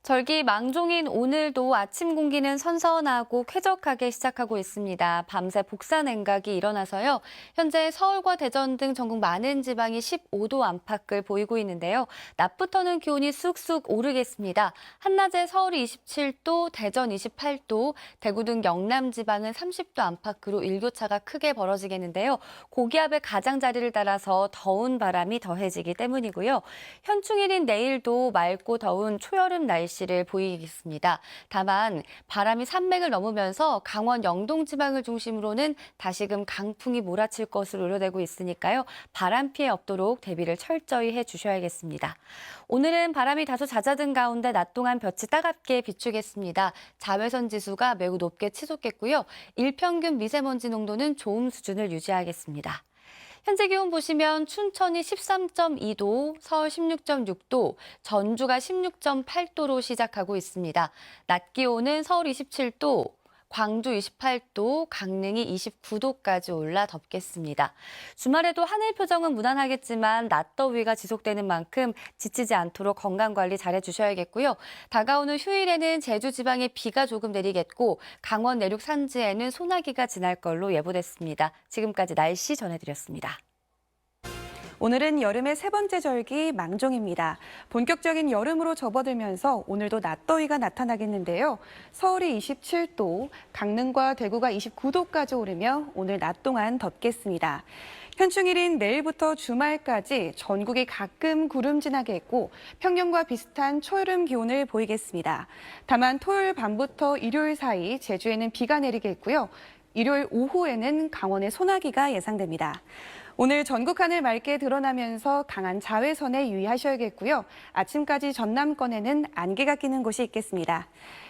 절기 망종인 오늘도 아침 공기는 선선하고 쾌적하게 시작하고 있습니다. 밤새 복사 냉각이 일어나서요. 현재 서울과 대전 등 전국 많은 지방이 15도 안팎을 보이고 있는데요. 낮부터는 기온이 쑥쑥 오르겠습니다. 한낮에 서울이 27도, 대전 28도, 대구 등 영남 지방은 30도 안팎으로 일교차가 크게 벌어지겠는데요. 고기압의 가장자리를 따라서 더운 바람이 더해지기 때문이고요. 현충일인 내일도 맑고 더운 초여름 날씨를 보이겠습니다. 다만 바람이 산맥을 넘으면서 강원 영동 지방을 중심으로는 다시금 강풍이 몰아칠 것으로 우려되고 있으니까요. 바람 피해 없도록 대비를 철저히 해주셔야겠습니다. 오늘은 바람이 다소 잦아든 가운데 낮 동안 볕이 따갑게 비추겠습니다. 자외선 지수가 매우 높게 치솟겠고요. 일평균 미세먼지 농도는 좋음 수준을 유지하겠습니다. 현재 기온 보시면 춘천이 13.2도, 서울 16.6도, 전주가 16.8도로 시작하고 있습니다. 낮 기온은 서울 27도, 광주 28도, 강릉이 29도까지 올라 덥겠습니다. 주말에도 하늘 표정은 무난하겠지만 낮더위가 지속되는 만큼 지치지 않도록 건강관리 잘해주셔야겠고요. 다가오는 휴일에는 제주 지방에 비가 조금 내리겠고 강원 내륙 산지에는 소나기가 지날 걸로 예보됐습니다. 지금까지 날씨 전해드렸습니다. 오늘은 여름의 세 번째 절기 망종입니다. 본격적인 여름으로 접어들면서 오늘도 낮더위가 나타나겠는데요. 서울이 27도, 강릉과 대구가 29도까지 오르며 오늘 낮 동안 덥겠습니다. 현충일인 내일부터 주말까지 전국이 가끔 구름 지나겠고 평년과 비슷한 초여름 기온을 보이겠습니다. 다만 토요일 밤부터 일요일 사이 제주에는 비가 내리겠고요. 일요일 오후에는 강원에 소나기가 예상됩니다. 오늘 전국 하늘 맑게 드러나면서 강한 자외선에 유의하셔야겠고요. 아침까지 전남권에는 안개가 끼는 곳이 있겠습니다.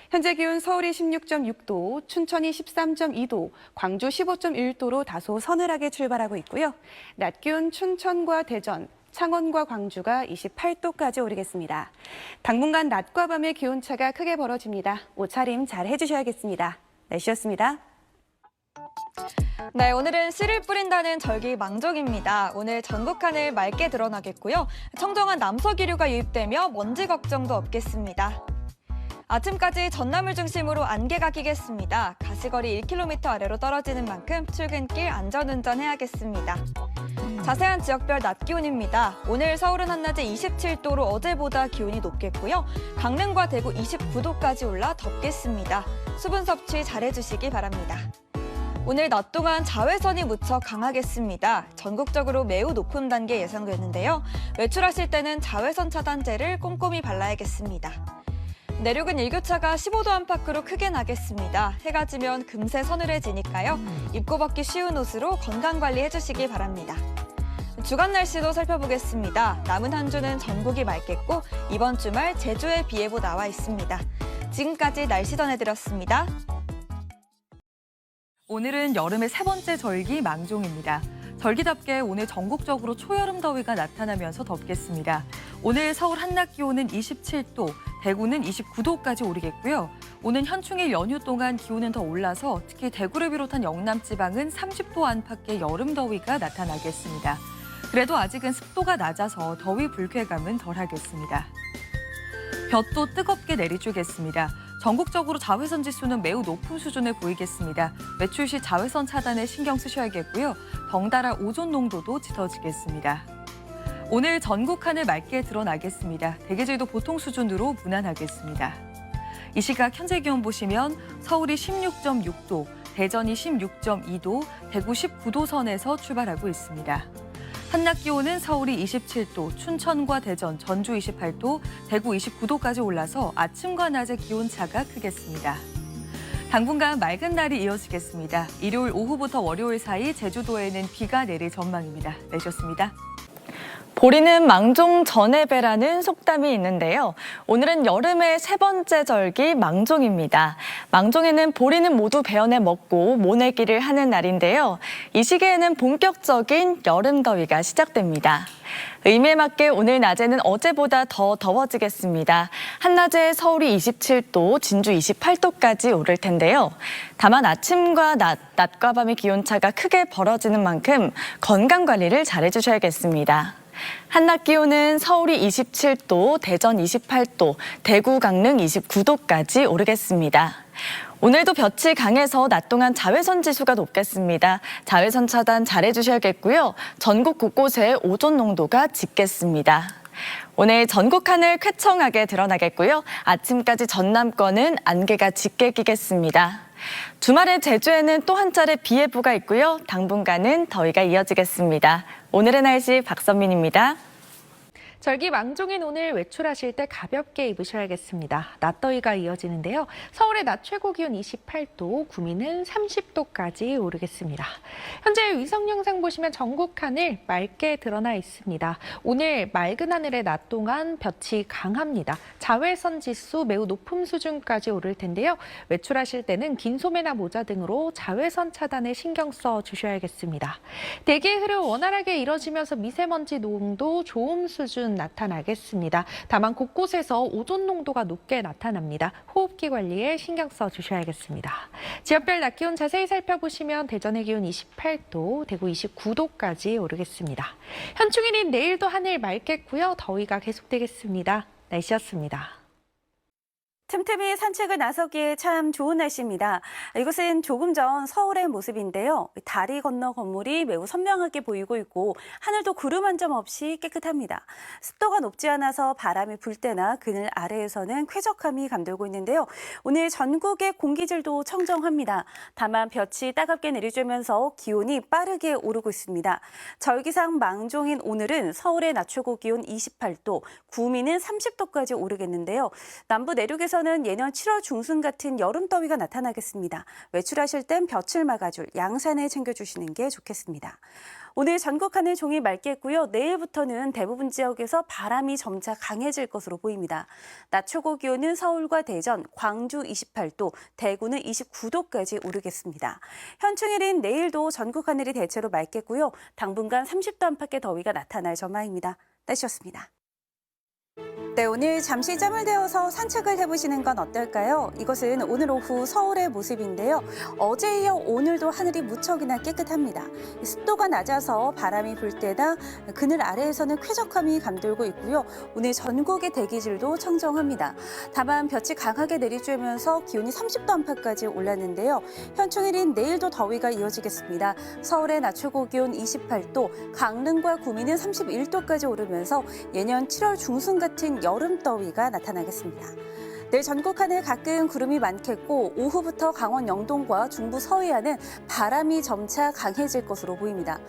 현재 기온 서울이 16.6도, 춘천이 13.2도, 광주 15.1도로 다소 서늘하게 출발하고 있고요. 낮 기온 춘천과 대전, 창원과 광주가 28도까지 오르겠습니다. 당분간 낮과 밤의 기온차가 크게 벌어집니다. 옷차림 잘 해주셔야겠습니다. 날씨였습니다. 네, 오늘은 씨를 뿌린다는 절기 망종입니다. 오늘 전국 하늘 맑게 드러나겠고요. 청정한 남서기류가 유입되며 먼지 걱정도 없겠습니다. 아침까지 전남을 중심으로 안개가 끼겠습니다. 가시거리 1km 아래로 떨어지는 만큼 출근길 안전운전해야겠습니다. 자세한 지역별 낮 기온입니다. 오늘 서울은 한낮에 27도로 어제보다 기온이 높겠고요. 강릉과 대구 29도까지 올라 덥겠습니다. 수분 섭취 잘해주시기 바랍니다. 오늘 낮 동안 자외선이 무척 강하겠습니다. 전국적으로 매우 높은 단계 예상되는데요. 외출하실 때는 자외선 차단제를 꼼꼼히 발라야겠습니다. 내륙은 일교차가 15도 안팎으로 크게 나겠습니다. 해가 지면 금세 서늘해지니까요. 입고 벗기 쉬운 옷으로 건강관리 해주시기 바랍니다. 주간 날씨도 살펴보겠습니다. 남은 한 주는 전국이 맑겠고 이번 주말 제주에 비 예보 나와 있습니다. 지금까지 날씨 전해드렸습니다. 오늘은 여름의 세 번째 절기 망종입니다. 절기답게 오늘 전국적으로 초여름 더위가 나타나면서 덥겠습니다. 오늘 서울 한낮 기온은 27도, 대구는 29도까지 오르겠고요. 오는 현충일 연휴 동안 기온은 더 올라서 특히 대구를 비롯한 영남 지방은 30도 안팎의 여름 더위가 나타나겠습니다. 그래도 아직은 습도가 낮아서 더위 불쾌감은 덜하겠습니다. 볕도 뜨겁게 내리쬐겠습니다. 전국적으로 자외선 지수는 매우 높은 수준을 보이겠습니다. 외출 시 자외선 차단에 신경 쓰셔야겠고요. 덩달아 오존 농도도 짙어지겠습니다. 오늘 전국 하늘 맑게 드러나겠습니다. 대기질도 보통 수준으로 무난하겠습니다. 이 시각 현재 기온 보시면 서울이 16.6도, 대전이 16.2도, 대구 19도 선에서 출발하고 있습니다. 한낮 기온은 서울이 27도, 춘천과 대전, 전주 28도, 대구 29도까지 올라서 아침과 낮의 기온차가 크겠습니다. 당분간 맑은 날이 이어지겠습니다. 일요일 오후부터 월요일 사이 제주도에는 비가 내릴 전망입니다. 내셨습니다. 보리는 망종 전에 배라는 속담이 있는데요. 오늘은 여름의 세 번째 절기 망종입니다. 망종에는 보리는 모두 베어내 먹고 모내기를 하는 날인데요. 이 시기에는 본격적인 여름 더위가 시작됩니다. 의미에 맞게 오늘 낮에는 어제보다 더 더워지겠습니다. 한낮에 서울이 27도, 진주 28도까지 오를 텐데요. 다만 아침과 낮과 밤의 기온차가 크게 벌어지는 만큼 건강관리를 잘해주셔야겠습니다. 한낮 기온은 서울이 27도, 대전 28도, 대구, 강릉 29도까지 오르겠습니다. 오늘도 볕이 강해서 낮 동안 자외선 지수가 높겠습니다. 자외선 차단 잘해주셔야겠고요. 전국 곳곳에 오존 농도가 짙겠습니다. 오늘 전국 하늘 쾌청하게 드러나겠고요. 아침까지 전남권은 안개가 짙게 끼겠습니다. 주말에 제주에는 또 한 차례 비 예보가 있고요. 당분간은 더위가 이어지겠습니다. 오늘의 날씨 박선민입니다. 절기 망종인 오늘 외출하실 때 가볍게 입으셔야겠습니다. 낮더위가 이어지는데요. 서울의 낮 최고 기온 28도, 구미는 30도까지 오르겠습니다. 현재 위성 영상 보시면 전국 하늘 맑게 드러나 있습니다. 오늘 맑은 하늘의 낮 동안 볕이 강합니다. 자외선 지수 매우 높은 수준까지 오를 텐데요. 외출하실 때는 긴 소매나 모자 등으로 자외선 차단에 신경 써 주셔야겠습니다. 대기의 흐름 원활하게 이뤄지면서 미세먼지 농도 좋음 수준 나타나겠습니다. 다만 곳곳에서 오존 농도가 높게 나타납니다. 호흡기 관리에 신경 써 주셔야겠습니다. 지역별 낮 기온 자세히 살펴보시면 대전의 기온 28도, 대구 29도까지 오르겠습니다. 현충일인 내일도 하늘 맑겠고요. 더위가 계속되겠습니다. 날씨였습니다. 틈틈이 산책을 나서기에 참 좋은 날씨입니다. 이것은 조금 전 서울의 모습인데요. 다리 건너 건물이 매우 선명하게 보이고 있고 하늘도 구름 한 점 없이 깨끗합니다. 습도가 높지 않아서 바람이 불 때나 그늘 아래에서는 쾌적함이 감돌고 있는데요. 오늘 전국의 공기질도 청정합니다. 다만 볕이 따갑게 내리쬐면서 기온이 빠르게 오르고 있습니다. 절기상 망종인 오늘은 서울의 낮 최고 기온 28도, 구미는 30도까지 오르겠는데요. 남부 내륙에서 는 예년 7월 중순 같은 여름 더위가 나타나겠습니다. 외출하실 땐 볕을 막아줄 양산을 챙겨주시는 게 좋겠습니다. 오늘 전국 하늘 종일 맑겠고요. 내일부터는 대부분 지역에서 바람이 점차 강해질 것으로 보입니다. 낮 최고 기온은 서울과 대전, 광주 28도, 대구는 29도까지 오르겠습니다. 현충일인 내일도 전국 하늘이 대체로 맑겠고요. 당분간 30도 안팎의 더위가 나타날 전망입니다. 날씨였습니다. 네, 오늘 잠시 짬을 데워서 산책을 해보시는 건 어떨까요? 이것은 오늘 오후 서울의 모습인데요. 어제에 이어 오늘도 하늘이 무척이나 깨끗합니다. 습도가 낮아서 바람이 불 때나 그늘 아래에서는 쾌적함이 감돌고 있고요. 오늘 전국의 대기질도 청정합니다. 다만 볕이 강하게 내리쬐면서 기온이 30도 안팎까지 올랐는데요. 현충일인 내일도 더위가 이어지겠습니다. 서울의 낮 최고 기온 28도, 강릉과 구미는 31도까지 오르면서 예년 7월 중순 같은 여름 더위가 나타나겠습니다. 내일 전국 하늘 가끔 구름이 많겠고 오후부터 강원 영동과 중부 서해안은 바람이 점차 강해질 것으로 보입니다.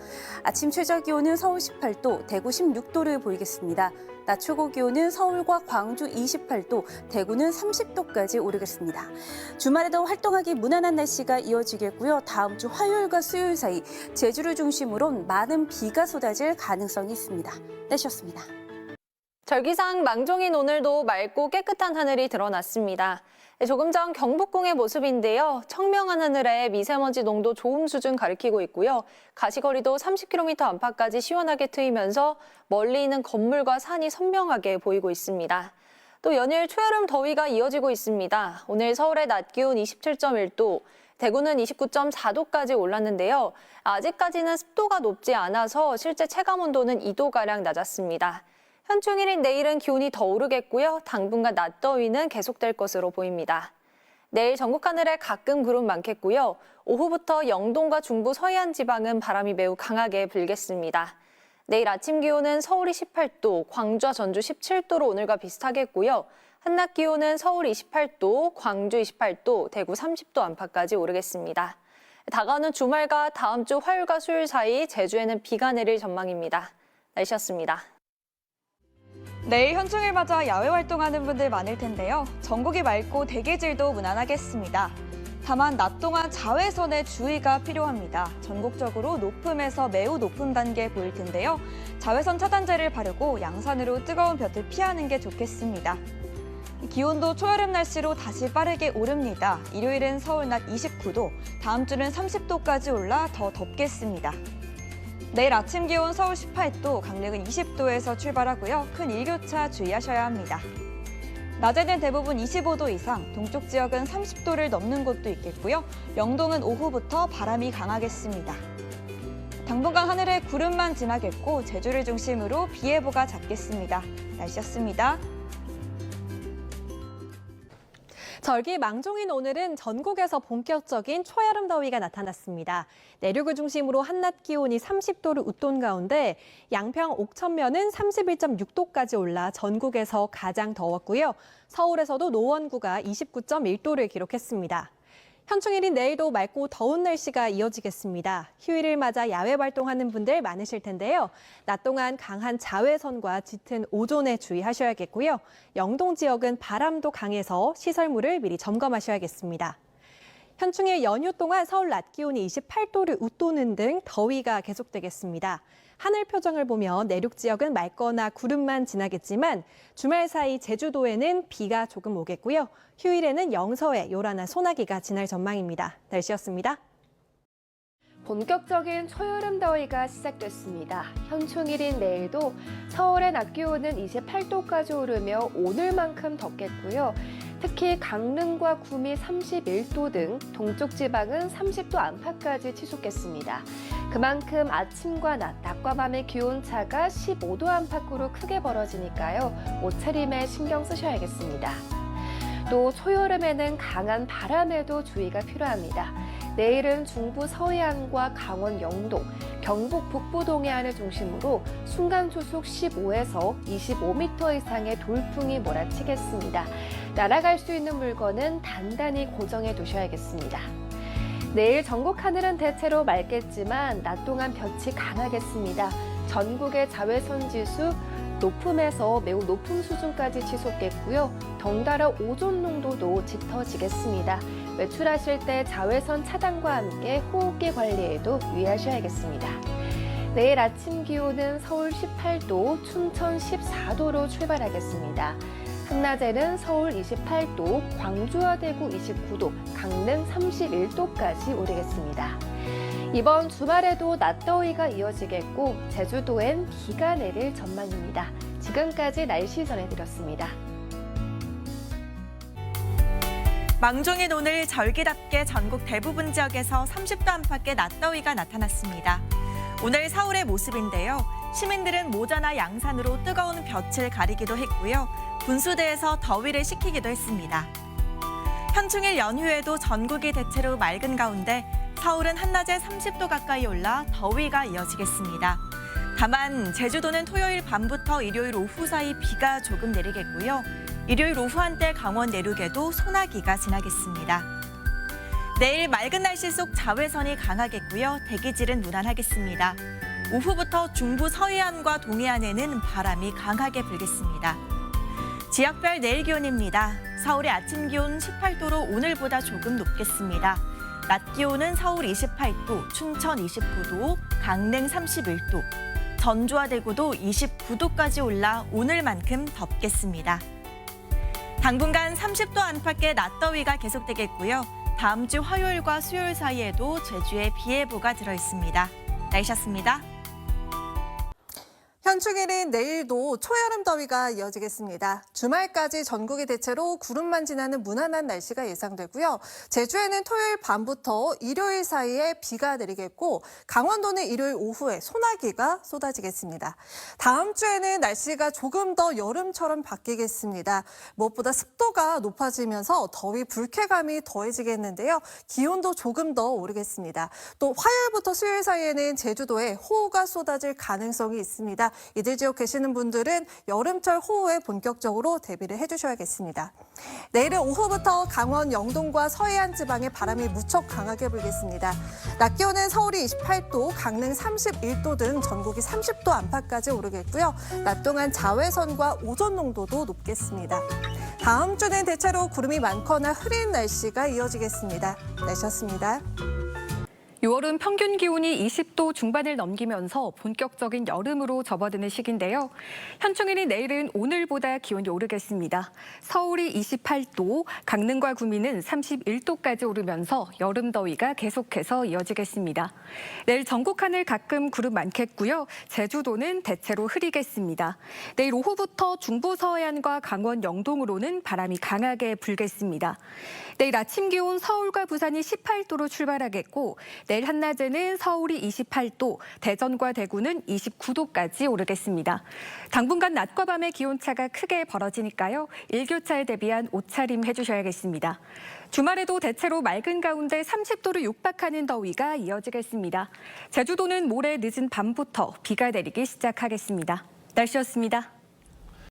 아침 최저 기온은 서울 18도, 대구 16도를 보이겠습니다. 낮 최고 기온은 서울과 광주 28도, 대구는 30도까지 오르겠습니다. 주말에도 활동하기 무난한 날씨가 이어지겠고요. 다음 주 화요일과 수요일 사이 제주를 중심으로 많은 비가 쏟아질 가능성이 있습니다. 날씨였습니다. 절기상 망종인 오늘도 맑고 깨끗한 하늘이 드러났습니다. 조금 전 경복궁의 모습인데요. 청명한 하늘에 미세먼지 농도 좋음 수준 가리키고 있고요. 가시거리도 30km 안팎까지 시원하게 트이면서 멀리 있는 건물과 산이 선명하게 보이고 있습니다. 또 연일 초여름 더위가 이어지고 있습니다. 오늘 서울의 낮 기온 27.1도, 대구는 29.4도까지 올랐는데요. 아직까지는 습도가 높지 않아서 실제 체감 온도는 2도가량 낮았습니다. 현충일인 내일은 기온이 더 오르겠고요. 당분간 낮 더위는 계속될 것으로 보입니다. 내일 전국 하늘에 가끔 구름 많겠고요. 오후부터 영동과 중부 서해안 지방은 바람이 매우 강하게 불겠습니다. 내일 아침 기온은 서울이 18도, 광주와 전주 17도로 오늘과 비슷하겠고요. 한낮 기온은 서울 28도, 광주 28도, 대구 30도 안팎까지 오르겠습니다. 다가오는 주말과 다음 주 화요일과 수요일 사이 제주에는 비가 내릴 전망입니다. 날씨였습니다. 내일 현충일 맞아 야외 활동하는 분들 많을 텐데요. 전국이 맑고 대기질도 무난하겠습니다. 다만 낮 동안 자외선에 주의가 필요합니다. 전국적으로 높음에서 매우 높음 단계에 보일 텐데요. 자외선 차단제를 바르고 양산으로 뜨거운 볕을 피하는 게 좋겠습니다. 기온도 초여름 날씨로 다시 빠르게 오릅니다. 일요일은 서울 낮 29도, 다음 주는 30도까지 올라 더 덥겠습니다. 내일 아침 기온 서울 18도, 강릉은 20도에서 출발하고요. 큰 일교차 주의하셔야 합니다. 낮에는 대부분 25도 이상, 동쪽 지역은 30도를 넘는 곳도 있겠고요. 영동은 오후부터 바람이 강하겠습니다. 당분간 하늘에 구름만 지나겠고 제주를 중심으로 비 예보가 잦겠습니다. 날씨였습니다. 절기 망종인 오늘은 전국에서 본격적인 초여름 더위가 나타났습니다. 내륙을 중심으로 한낮 기온이 30도를 웃돈 가운데 양평 옥천면은 31.6도까지 올라 전국에서 가장 더웠고요. 서울에서도 노원구가 29.1도를 기록했습니다. 현충일인 내일도 맑고 더운 날씨가 이어지겠습니다. 휴일을 맞아 야외 활동하는 분들 많으실 텐데요. 낮 동안 강한 자외선과 짙은 오존에 주의하셔야겠고요. 영동 지역은 바람도 강해서 시설물을 미리 점검하셔야겠습니다. 현충일 연휴 동안 서울 낮 기온이 28도를 웃도는 등 더위가 계속되겠습니다. 하늘 표정을 보면 내륙 지역은 맑거나 구름만 지나겠지만 주말 사이 제주도에는 비가 조금 오겠고요. 휴일에는 영서에 요란한 소나기가 지날 전망입니다. 날씨였습니다. 본격적인 초여름 더위가 시작됐습니다. 현충일인 내일도 서울의 낮 기온은 28도까지 오르며 오늘만큼 덥겠고요. 특히 강릉과 구미 31도 등 동쪽 지방은 30도 안팎까지 치솟겠습니다. 그만큼 아침과 낮과 밤의 기온차가 15도 안팎으로 크게 벌어지니까요. 옷차림에 신경 쓰셔야겠습니다. 또 초여름에는 강한 바람에도 주의가 필요합니다. 내일은 중부 서해안과 강원 영동, 경북 북부 동해안을 중심으로 순간 초속 15에서 25m 이상의 돌풍이 몰아치겠습니다. 날아갈 수 있는 물건은 단단히 고정해 두셔야겠습니다. 내일 전국 하늘은 대체로 맑겠지만 낮 동안 볕이 강하겠습니다. 전국의 자외선 지수 높음에서 매우 높은 수준까지 치솟겠고요. 덩달아 오존 농도도 짙어지겠습니다. 외출하실 때 자외선 차단과 함께 호흡기 관리에도 유의하셔야겠습니다. 내일 아침 기온은 서울 18도, 춘천 14도로 출발하겠습니다. 한낮에는 서울 28도, 광주와 대구 29도, 강릉 31도까지 오르겠습니다. 이번 주말에도 낮더위가 이어지겠고 제주도엔 비가 내릴 전망입니다. 지금까지 날씨 전해드렸습니다. 망종인 오늘 절기답게 전국 대부분 지역에서 30도 안팎의 낮더위가 나타났습니다. 오늘 서울의 모습인데요. 시민들은 모자나 양산으로 뜨거운 볕을 가리기도 했고요. 분수대에서 더위를 식히기도 했습니다. 현충일 연휴에도 전국이 대체로 맑은 가운데 서울은 한낮에 30도 가까이 올라 더위가 이어지겠습니다. 다만 제주도는 토요일 밤부터 일요일 오후 사이 비가 조금 내리겠고요. 일요일 오후 한때 강원 내륙에도 소나기가 지나겠습니다. 내일 맑은 날씨 속 자외선이 강하겠고요. 대기질은 무난하겠습니다. 오후부터 중부 서해안과 동해안에는 바람이 강하게 불겠습니다. 지역별 내일 기온입니다. 서울의 아침 기온 18도로 오늘보다 조금 높겠습니다. 낮 기온은 서울 28도, 춘천 29도, 강릉 31도, 전주와 대구도 29도까지 올라 오늘만큼 덥겠습니다. 당분간 30도 안팎의 낮더위가 계속되겠고요. 다음 주 화요일과 수요일 사이에도 제주에 비 예보가 들어있습니다. 날씨였습니다. 현충일인 내일도 초여름 더위가 이어지겠습니다. 주말까지 전국이 대체로 구름만 지나는 무난한 날씨가 예상되고요. 제주에는 토요일 밤부터 일요일 사이에 비가 내리겠고 강원도는 일요일 오후에 소나기가 쏟아지겠습니다. 다음 주에는 날씨가 조금 더 여름처럼 바뀌겠습니다. 무엇보다 습도가 높아지면서 더위 불쾌감이 더해지겠는데요. 기온도 조금 더 오르겠습니다. 또 화요일부터 수요일 사이에는 제주도에 호우가 쏟아질 가능성이 있습니다. 이들 지역 계시는 분들은 여름철 호우에 본격적으로 대비를 해주셔야겠습니다. 내일은 오후부터 강원 영동과 서해안 지방에 바람이 무척 강하게 불겠습니다. 낮 기온은 서울이 28도, 강릉 31도 등 전국이 30도 안팎까지 오르겠고요. 낮 동안 자외선과 오존 농도도 높겠습니다. 다음 주는 대체로 구름이 많거나 흐린 날씨가 이어지겠습니다. 날씨였습니다. 6월은 평균 기온이 20도 중반을 넘기면서 본격적인 여름으로 접어드는 시기인데요. 현충일인 내일은 오늘보다 기온이 오르겠습니다. 서울이 28도, 강릉과 구미는 31도까지 오르면서 여름 더위가 계속해서 이어지겠습니다. 내일 전국 하늘 가끔 구름 많겠고요. 제주도는 대체로 흐리겠습니다. 내일 오후부터 중부 서해안과 강원 영동으로는 바람이 강하게 불겠습니다. 내일 아침 기온 서울과 부산이 18도로 출발하겠고 내일 한낮에는 서울이 28도, 대전과 대구는 29도까지 오르겠습니다. 당분간 낮과 밤의 기온차가 크게 벌어지니까요. 일교차에 대비한 옷차림 해주셔야겠습니다. 주말에도 대체로 맑은 가운데 30도를 육박하는 더위가 이어지겠습니다. 제주도는 모레 늦은 밤부터 비가 내리기 시작하겠습니다. 날씨였습니다.